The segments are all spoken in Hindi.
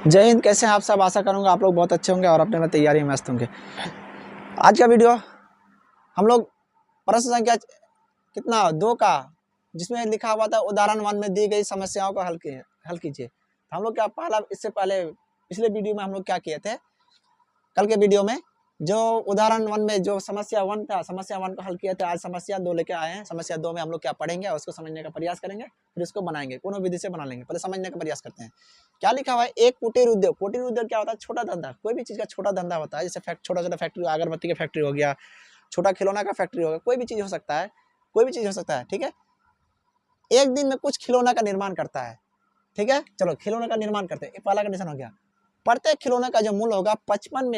जय हिंद। कैसे हैं आप सब? आशा करूंगा आप लोग बहुत अच्छे होंगे और अपने में तैयारी में मस्त होंगे। आज का वीडियो हम लोग प्रश्न संख्या कितना 2 का, जिसमें लिखा हुआ था उदाहरण 1 में दी गई समस्याओं को हल कीजिए। तो हम लोग क्या पहला इससे पहले पिछले वीडियो में हम लोग क्या किए थे, कल के वीडियो में जो उदाहरण 1 में जो समस्या 1 था, समस्या 1 को हल किया था। आज समस्या 2 लेके आए हैं। समस्या 2 में हम लोग क्या पढ़ेंगे और उसको समझने का प्रयास करेंगे, फिर इसको बनाएंगे, कोनो विधि से बना लेंगे। पहले समझने का प्रयास करते हैं। क्या लिखा हुआ है? एक कुटीर उद्योग। कुटीर उद्योग क्या होता है? छोटा धंधा, कोई भी चीज का छोटा धंधा होता है। जैसे छोटा छोटा फैक्ट्री, अगरबत्ती का फैक्ट्री हो गया, छोटा खिलौना का फैक्ट्री हो गया, कोई भी चीज हो सकता है, कोई भी चीज हो सकता है। ठीक है, एक दिन में कुछ खिलौना का निर्माण करता है। ठीक है, चलो खिलौना का निर्माण करते हैं। पहला कंडीशन हो गया, प्रत्येक खिलौने का जो मूल्य होगा 55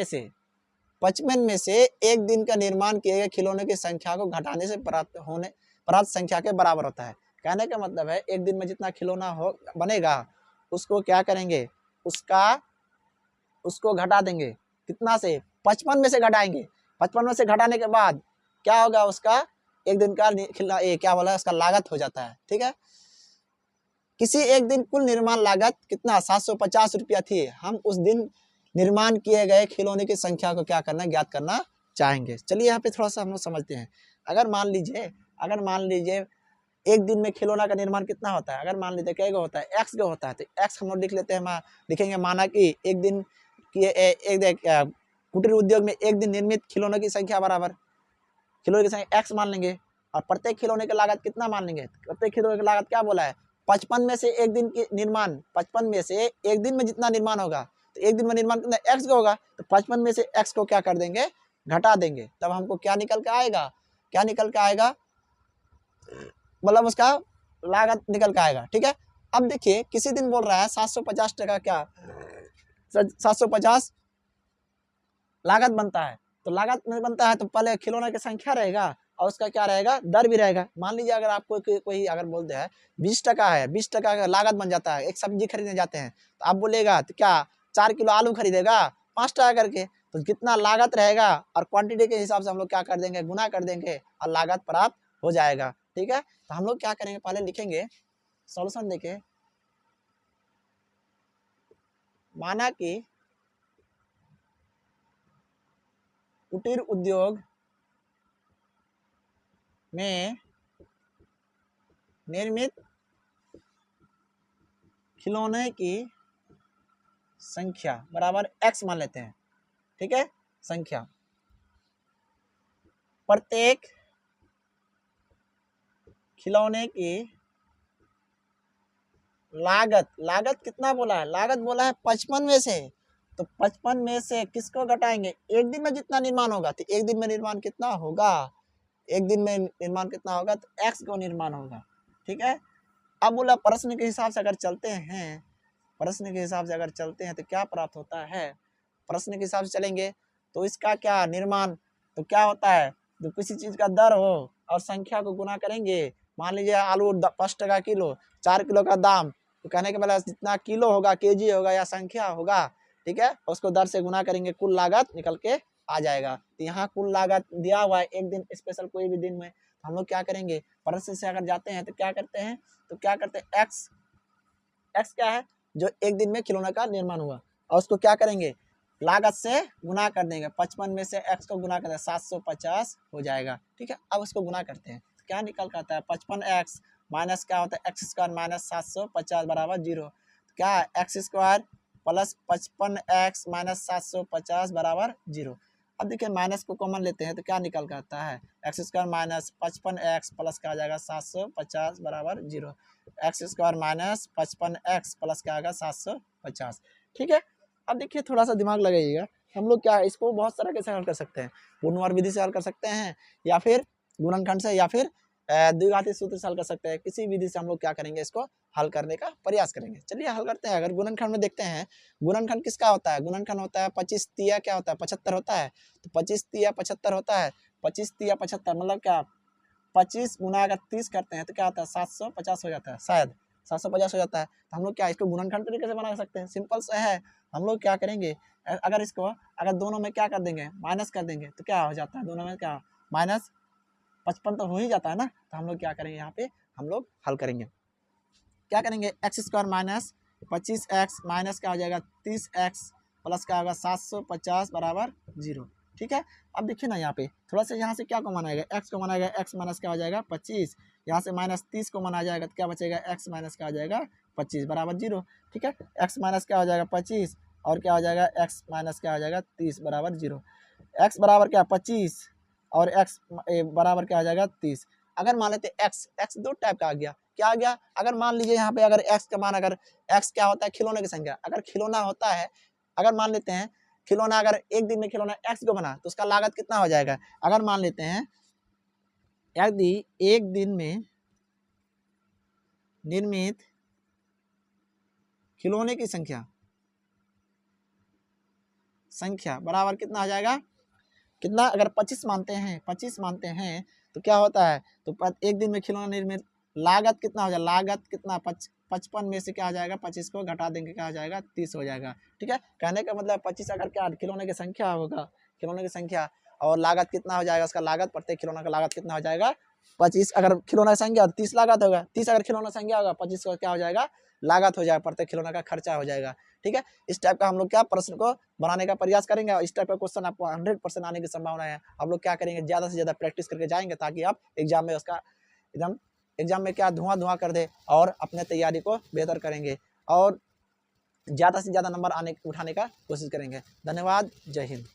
में से एक दिन का निर्माण किए गए खिलौने की संख्या को घटाने से प्राप्त संख्या के बराबर होता है। कहने का मतलब है एक दिन में जितना खिलौना हो बनेगा उसको क्या करेंगे, उसको घटा देंगे। कितना से? 55 में से घटाएंगे। 55 में से घटाने के बाद क्या होगा, उसका एक दिन का क्या बोला, उसका लागत हो जाता है। ठीक है, किसी एक दिन कुल निर्माण लागत कितना 750 रुपया थी। हम उस दिन निर्माण किए गए खिलौने की संख्या को क्या करना, ज्ञात करना चाहेंगे। चलिए यहाँ पे थोड़ा सा हम लोग समझते हैं। अगर मान लीजिए एक दिन में खिलौना का निर्माण कितना होता है, अगर मान लीजिए क्या होता है, एक्स का होता है, तो एक्स हम लोग लिख लेते हैं। लिखेंगे माना कि एक दिन की कुटीर उद्योग में एक दिन निर्मित खिलौनों की संख्या बराबर खिलौने की संख्या एक्स मान लेंगे। और प्रत्येक खिलौने की लागत कितना मान लेंगे? प्रत्येक खिलौने की लागत क्या बोला है, 55 में से एक दिन की निर्माण, 55 में से एक दिन में जितना निर्माण होगा, तो एक दिन में निर्माण कितना एक्स का होगा, तो 55 में से एक्स को क्या कर देंगे, घटा देंगे। तब हमको क्या निकल के आएगा, मतलब उसका लागत निकल के आएगा। ठीक है, अब देखिए किसी दिन बोल रहा है 750 टका, क्या 750 लागत बनता है। तो लागत में बनता है तो पहले खिलौने की संख्या रहेगा और उसका क्या रहेगा, दर भी रहेगा। मान लीजिए अगर आपको कोई अगर बोलते हैं 20 टका है, 20 टका का लागत बन जाता है। एक सब्जी खरीदने जाते हैं तो आप बोलेगा तो क्या 4 किलो आलू खरीदेगा 5 टका करके, तो कितना लागत रहेगा और क्वांटिटी के हिसाब से हम लोग क्या कर देंगे, गुना कर देंगे और लागत प्राप्त हो जाएगा। ठीक है, तो हम लोग क्या करेंगे, पहले लिखेंगे सॉल्यूशन देके, माना कि कुटीर उद्योग में निर्मित खिलौने की संख्या बराबर एक्स मान लेते हैं। ठीक है, संख्या प्रत्येक खिलौने की लागत कितना बोला है, लागत बोला है 55 में से। तो 55 में से किसको घटाएंगे, एक दिन में जितना निर्माण होगा। तो एक दिन में निर्माण कितना होगा, एक दिन में निर्माण कितना होगा, तो एक्स को निर्माण होगा। ठीक है, अब बोला प्रश्न के हिसाब से अगर चलते हैं, प्रश्न के हिसाब से अगर चलते हैं तो क्या प्राप्त होता है, प्रश्न के हिसाब से चलेंगे तो इसका क्या निर्माण, तो क्या होता है, जो किसी चीज का दर हो और संख्या को गुना करेंगे। मान लीजिए आलू 5 टका किलो, 4 किलो का दाम, तो कहने के मतलब जितना किलो होगा, केजी होगा या संख्या होगा, ठीक है, उसको दर से गुना करेंगे, कुल लागत निकल के आ जाएगा। तो यहाँ कुल लागत दिया हुआ है एक दिन स्पेशल कोई भी दिन में। तो हम लोग क्या करेंगे, प्रश्न से अगर जाते हैं तो क्या करते हैं, एक्स क्या है, जो एक दिन में खिलौना का निर्माण हुआ, और उसको क्या करेंगे, लागत से गुना कर देंगे। 55 में से एक्स को गुना करते हैं 750 हो जाएगा। ठीक है, अब उसको गुना करते हैं तो क्या निकल कर आता है, 55x माइनस क्या होता है, एक्स स्क्वायर माइनस 750 बराबर 0। क्या है, x square plus 55x minus 750 बराबर 0। अब देखिए माइनस को कॉमन लेते हैं तो क्या निकल कर आता है, x square minus 55x plus क्या आ जाएगा 750 बराबर 0। X square minus 55x plus क्या आएगा 750। ठीक है, अब देखिए थोड़ा सा दिमाग लगाइएगा। हम लोग क्या इसको बहुत तरह से हल कर सकते हैं, पूर्णवर्ग विधि से हल कर सकते हैं, या फिर गुणनखंड से, या फिर द्विघाती सूत्र से हल कर सकते हैं। किसी विधि से हम लोग क्या करेंगे, इसको हल करने का प्रयास करेंगे। चलिए हल करते हैं। अगर गुणनखंड में देखते हैं, गुणनखंड किसका होता है, गुणनखंड होता है 25 तिया क्या होता है 75 होता है। तो 25 तिया 75 होता है, 25 तिया 75 मतलब क्या, 25 गुना अगर 30 करते हैं तो क्या होता है 750 हो जाता है, शायद 750 हो जाता है। तो हम लोग क्या इसको गुणनखंड तरीके से बना सकते हैं, सिंपल से है। हम लोग क्या करेंगे, अगर इसको अगर दोनों में क्या कर देंगे, माइनस कर देंगे, तो क्या हो जाता है, दोनों में क्या माइनस 55 तो हो ही जाता है ना। तो हम लोग क्या करेंगे, यहाँ पे हम लोग हल करेंगे, क्या करेंगे, x square minus 25x minus क्या हो जाएगा 30x प्लस क्या होगा 750 बराबर 0। ठीक है, अब देखिए ना यहाँ पे थोड़ा सा यहाँ से क्या कॉमन आएगा, x कॉमन आएगा, x माइनस क्या हो जाएगा 25, यहाँ से माइनस 30 कॉमन आ जाएगा तो क्या बचेगा x माइनस क्या हो जाएगा 25 बराबर 0। ठीक है, x माइनस क्या हो जाएगा 25 और क्या हो जाएगा x माइनस क्या हो जाएगा 30 बराबर 0। x बराबर क्या 25 और x बराबर क्या हो जाएगा 30। अगर मान लेते x दो टाइप का आ गया, क्या आ गया, अगर मान लीजिए यहाँ पे अगर x का मान, अगर x क्या होता है खिलौने की संख्या, अगर खिलौना होता है, अगर मान लेते हैं खिलौना अगर एक दिन में खिलौना x को बना तो उसका लागत कितना हो जाएगा। अगर मान लेते हैं यदि एक दिन में निर्मित खिलौने की संख्या बराबर कितना आ जाएगा, कितना, अगर 25 मानते हैं तो क्या होता है, तो एक दिन में खिलौना निर्मित लागत कितना हो जाएगा, लागत कितना 55 में से क्या आ जाएगा 25 को घटा देंगे क्या हो जाएगा 30 हो जाएगा। ठीक है, कहने का मतलब 25 अगर क्या खिलौने की संख्या होगा, खिलौने की संख्या और लागत कितना हो जाएगा, उसका लागत प्रत्येक खिलौना का लागत कितना हो जाएगा 25। अगर खिलौना की संख्या 30 लागत होगा, 30 अगर खिलौना संख्या होगा 25 को क्या हो जाएगा लागत हो जाएगा, प्रत्येक खिलौना का खर्चा हो जाएगा। ठीक है, इस टाइप का हम लोग क्या प्रश्न को बनाने का प्रयास करेंगे और इस टाइप का क्वेश्चन आपको 100% आने की संभावना है। आप लोग क्या करेंगे, ज़्यादा से ज़्यादा प्रैक्टिस करके जाएंगे ताकि आप एग्जाम में उसका एकदम एग्जाम में क्या धुआं कर दे और अपने तैयारी को बेहतर करेंगे और ज़्यादा से ज़्यादा नंबर उठाने का कोशिश करेंगे। धन्यवाद, जय हिंद।